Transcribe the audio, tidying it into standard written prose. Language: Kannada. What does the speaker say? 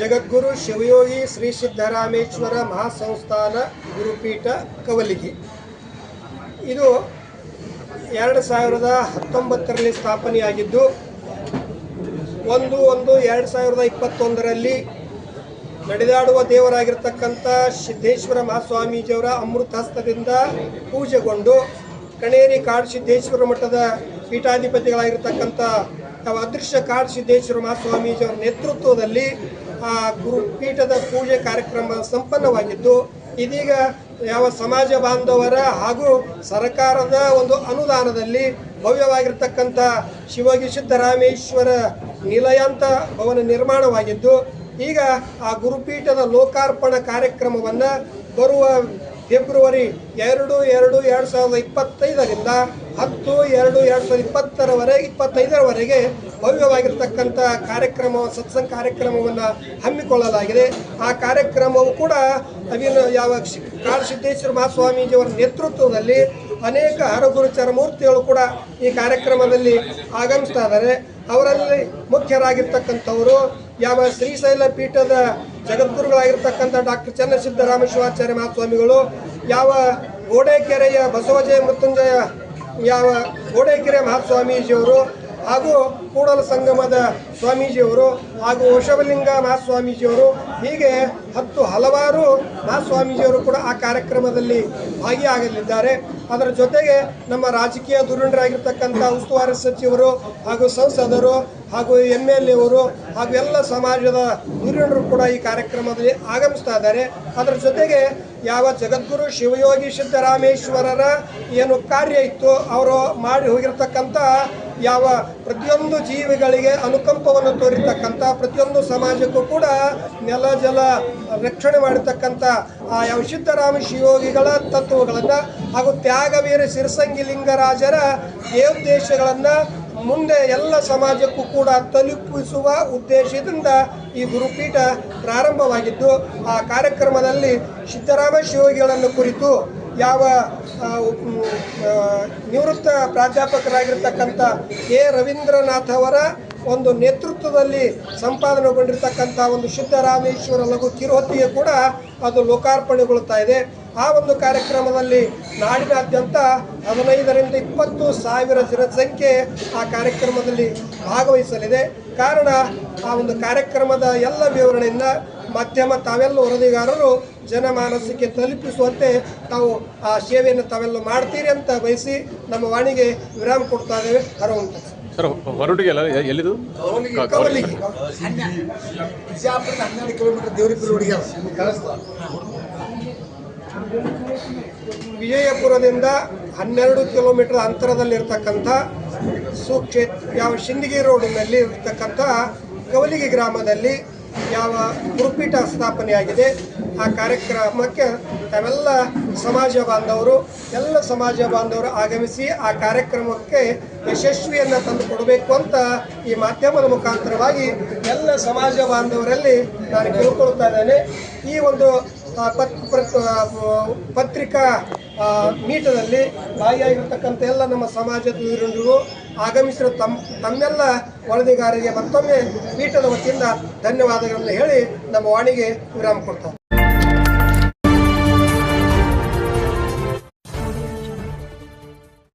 ಜಗದ್ಗುರು ಶಿವಯೋಗಿ ಶ್ರೀ ಸಿದ್ದರಾಮೇಶ್ವರ ಮಹಾಸಂಸ್ಥಾನ ಗುರುಪೀಠ ಕವಲಿಗಿ. ಇದು 2019ರಲ್ಲಿ ಸ್ಥಾಪನೆಯಾಗಿದ್ದು 1/1/2021ರಲ್ಲಿ ನಡೆದಾಡುವ ದೇವರಾಗಿರ್ತಕ್ಕಂಥ ಸಿದ್ದೇಶ್ವರ ಮಹಾಸ್ವಾಮೀಜಿಯವರ ಅಮೃತ ಹಸ್ತದಿಂದ ಪೂಜೆಗೊಂಡು ಕಣೇರಿ ಕಾಡು ಸಿದ್ದೇಶ್ವರ ಮಠದ ಪೀಠಾಧಿಪತಿಗಳಾಗಿರ್ತಕ್ಕಂಥ ಅದೃಶ್ಯ ಕಾಡು ಸಿದ್ದೇಶ್ವರ ಮಹಾಸ್ವಾಮೀಜಿಯವರ ನೇತೃತ್ವದಲ್ಲಿ ಆ ಗುರುಪೀಠದ ಪೂಜೆ ಕಾರ್ಯಕ್ರಮ ಸಂಪನ್ನವಾಗಿದ್ದು, ಇದೀಗ ಯಾವ ಸಮಾಜ ಬಾಂಧವರ ಹಾಗೂ ಸರ್ಕಾರದ ಒಂದು ಅನುದಾನದಲ್ಲಿ ಭವ್ಯವಾಗಿರ್ತಕ್ಕಂಥ ಶಿವಯೋಗಿ ಸಿದ್ದರಾಮೇಶ್ವರ ನಿಲಯಾಂತ ಭವನ ನಿರ್ಮಾಣವಾಗಿದ್ದು, ಈಗ ಆ ಗುರುಪೀಠದ ಲೋಕಾರ್ಪಣಾ ಕಾರ್ಯಕ್ರಮವನ್ನು ಬರುವ ಫೆಬ್ರವರಿ 2/2/2025ರಿಂದ 10/2/2025ರವರೆಗೆ ಭವ್ಯವಾಗಿರ್ತಕ್ಕಂಥ ಕಾರ್ಯಕ್ರಮ ಸತ್ಸಂಗ ಕಾರ್ಯಕ್ರಮವನ್ನು ಹಮ್ಮಿಕೊಳ್ಳಲಾಗಿದೆ. ಆ ಕಾರ್ಯಕ್ರಮವು ಕೂಡ ಯಾವ ಕಾಡು ಸಿದ್ದೇಶ್ವರ ಮಹಾಸ್ವಾಮೀಜಿಯವರ ನೇತೃತ್ವದಲ್ಲಿ ಅನೇಕ ಹರಗುರುಚರ ಮೂರ್ತಿಗಳು ಕೂಡ ಈ ಕಾರ್ಯಕ್ರಮದಲ್ಲಿ ಆಗಮಿಸ್ತಾ ಇದ್ದಾರೆ. ಅವರಲ್ಲಿ ಮುಖ್ಯರಾಗಿರ್ತಕ್ಕಂಥವರು ಯಾವ ಶ್ರೀಶೈಲ ಪೀಠದ ಜಗದ್ಗುರುಗಳಾಗಿರ್ತಕ್ಕಂಥ ಡಾಕ್ಟರ್ ಚನ್ನಸಿದ್ದರಾಮೇಶ್ವರಾಚಾರ್ಯ ಮಹಾಸ್ವಾಮಿಗಳು, ಯಾವ ಗೋಡೆಕೆರೆಯ ಬಸವಜಯ ಮೃತ್ಯುಂಜಯ ಯಾವ ಗೋಡೆಕೆರೆ ಮಹಾಸ್ವಾಮೀಜಿಯವರು, ಹಾಗೂ ಕೂಡಲ ಸಂಗಮದ ಸ್ವಾಮೀಜಿಯವರು, ಹಾಗೂ ವೃಷಭಲಿಂಗ ಮಹಾಸ್ವಾಮೀಜಿಯವರು, ಹೀಗೆ ಹಲವಾರು ಮಹಾಸ್ವಾಮೀಜಿಯವರು ಕೂಡ ಆ ಕಾರ್ಯಕ್ರಮದಲ್ಲಿ ಭಾಗಿಯಾಗಲಿದ್ದಾರೆ. ಅದರ ಜೊತೆಗೆ ನಮ್ಮ ರಾಜಕೀಯ ಧುರೀಣರಾಗಿರ್ತಕ್ಕಂಥ ಉಸ್ತುವಾರಿ ಸಚಿವರು ಹಾಗೂ ಸಂಸದರು ಹಾಗೂ MLA ಅವರು ಹಾಗೂ ಎಲ್ಲ ಸಮಾಜದ ಧುರೀಣರು ಕೂಡ ಈ ಕಾರ್ಯಕ್ರಮದಲ್ಲಿ ಆಗಮಿಸ್ತಾ ಇದ್ದಾರೆ. ಅದರ ಜೊತೆಗೆ ಯಾವ ಜಗದ್ಗುರು ಶಿವಯೋಗಿ ಸಿದ್ದರಾಮೇಶ್ವರರ ಏನು ಕಾರ್ಯ ಇತ್ತು, ಅವರು ಮಾಡಿ ಹೋಗಿರ್ತಕ್ಕಂಥ ಯಾವ ಪ್ರತಿಯೊಂದು ಜೀವಿಗಳಿಗೆ ಅನುಕಂಪವನ್ನು ತೋರಿರ್ತಕ್ಕಂಥ, ಪ್ರತಿಯೊಂದು ಸಮಾಜಕ್ಕೂ ಕೂಡ ನೆಲ ಜಲ ರಕ್ಷಣೆ ಮಾಡಿರ್ತಕ್ಕಂಥ ಆ ಯಾವ ಸಿದ್ದರಾಮ ಶಿವಯೋಗಿಗಳ ತತ್ವಗಳನ್ನು ಹಾಗೂ ತ್ಯಾಗವೀರ ಸಿರಸಂಗಿ ಲಿಂಗರಾಜರ ದೇವೋದ್ದೇಶಗಳನ್ನು ಮುಂದೆ ಎಲ್ಲ ಸಮಾಜಕ್ಕೂ ಕೂಡ ತಲುಪಿಸುವ ಉದ್ದೇಶದಿಂದ ಈ ಗುರುಪೀಠ ಪ್ರಾರಂಭವಾಗಿದ್ದು, ಆ ಕಾರ್ಯಕ್ರಮದಲ್ಲಿ ಸಿದ್ದರಾಮ ಶಿವಯೋಗಿಗಳನ್ನು ಕುರಿತು ಯಾವ ನಿವೃತ್ತ ಪ್ರಾಧ್ಯಾಪಕರಾಗಿರ್ತಕ್ಕಂಥ ರವೀಂದ್ರನಾಥ್ ಅವರ ಒಂದು ನೇತೃತ್ವದಲ್ಲಿ ಸಂಪಾದನೆಗೊಂಡಿರ್ತಕ್ಕಂಥ ಒಂದು ಸಿದ್ದರಾಮೇಶ್ವರ ಲಘು ಕಿರುಹೊತ್ತಿಗೆ ಕೂಡ ಅದು ಲೋಕಾರ್ಪಣೆಗೊಳ್ಳುತ್ತಾ ಇದೆ. ಆ ಒಂದು ಕಾರ್ಯಕ್ರಮದಲ್ಲಿ ನಾಡಿನಾದ್ಯಂತ 15ರಿಂದ 20,000 ಜನಸಂಖ್ಯೆ ಆ ಕಾರ್ಯಕ್ರಮದಲ್ಲಿ ಭಾಗವಹಿಸಲಿದೆ. ಕಾರಣ ಆ ಒಂದು ಕಾರ್ಯಕ್ರಮದ ಎಲ್ಲ ವಿವರಣೆಯಿಂದ ಮಾಧ್ಯಮ ತಾವೆಲ್ಲ ವರದಿಗಾರರು ಜನಮಾನಸಕ್ಕೆ ತಲುಪಿಸುವಂತೆ ತಾವು ಆ ಸೇವೆಯನ್ನು ತಾವೆಲ್ಲ ಮಾಡ್ತೀರಿ ಅಂತ ಬಯಸಿ ನಮ್ಮ ವಾಣಿಗೆ ವಿರಾಮ ಕೊಡ್ತಾ ಇದ್ದೇವೆ. ಹರವಂತ ಸರ್, ಹೊರಟಿಗೆಲ್ಲ ಎಲ್ಲಿದು? ಕವಲಿಗಿ. ಬಿಜಾಪುರ 12 ಕಿಲೋಮೀಟರ್ ದೇವರಿಪುರ ವಿಜಯಪುರದಿಂದ 12 ಕಿಲೋಮೀಟರ್ ಅಂತರದಲ್ಲಿರ್ತಕ್ಕಂಥ ಸುಕ್ಷೇತ್ರ ಯಾವ ಶಿಂದಗಿ ರೋಡಿನಲ್ಲಿ ಇರ್ತಕ್ಕಂಥ ಕವಲಿಗಿ ಗ್ರಾಮದಲ್ಲಿ ಯಾವ ಗುರುಪೀಠ ಸ್ಥಾಪನೆಯಾಗಿದೆ. ಆ ಕಾರ್ಯಕ್ರಮಕ್ಕೆ ತಾವೆಲ್ಲ ಸಮಾಜ ಬಾಂಧವರು ಆಗಮಿಸಿ ಆ ಕಾರ್ಯಕ್ರಮಕ್ಕೆ ಯಶಸ್ವಿಯನ್ನು ತಂದು ಕೊಡಬೇಕು ಅಂತ ಈ ಮಾಧ್ಯಮದ ಮುಖಾಂತರವಾಗಿ ಎಲ್ಲ ಸಮಾಜ ಬಾಂಧವರಲ್ಲಿ ನಾನು ಕೇಳ್ಕೊಳ್ತಾ ಇದ್ದೇನೆ. ಈ ಒಂದು ಪತ್ರಿಕಾ ಮೀಟದಲ್ಲಿ ಭಾಗಿಯಾಗಿರ್ತಕ್ಕಂಥ ಎಲ್ಲ ನಮ್ಮ ಸಮಾಜದ ಹಿರಿಯರು ಆಗಮಿಸಿರೋ ತಮ್ಮೆಲ್ಲ ವರದಿಗಾರರಿಗೆ ಮತ್ತೊಮ್ಮೆ ಪೀಠದ ವತಿಯಿಂದ ಧನ್ಯವಾದಗಳನ್ನು ಹೇಳಿ ನಮ್ಮ ವಾಣಿಗೆ ವಿರಾಮ ಕೊಡ್ತಾರೆ.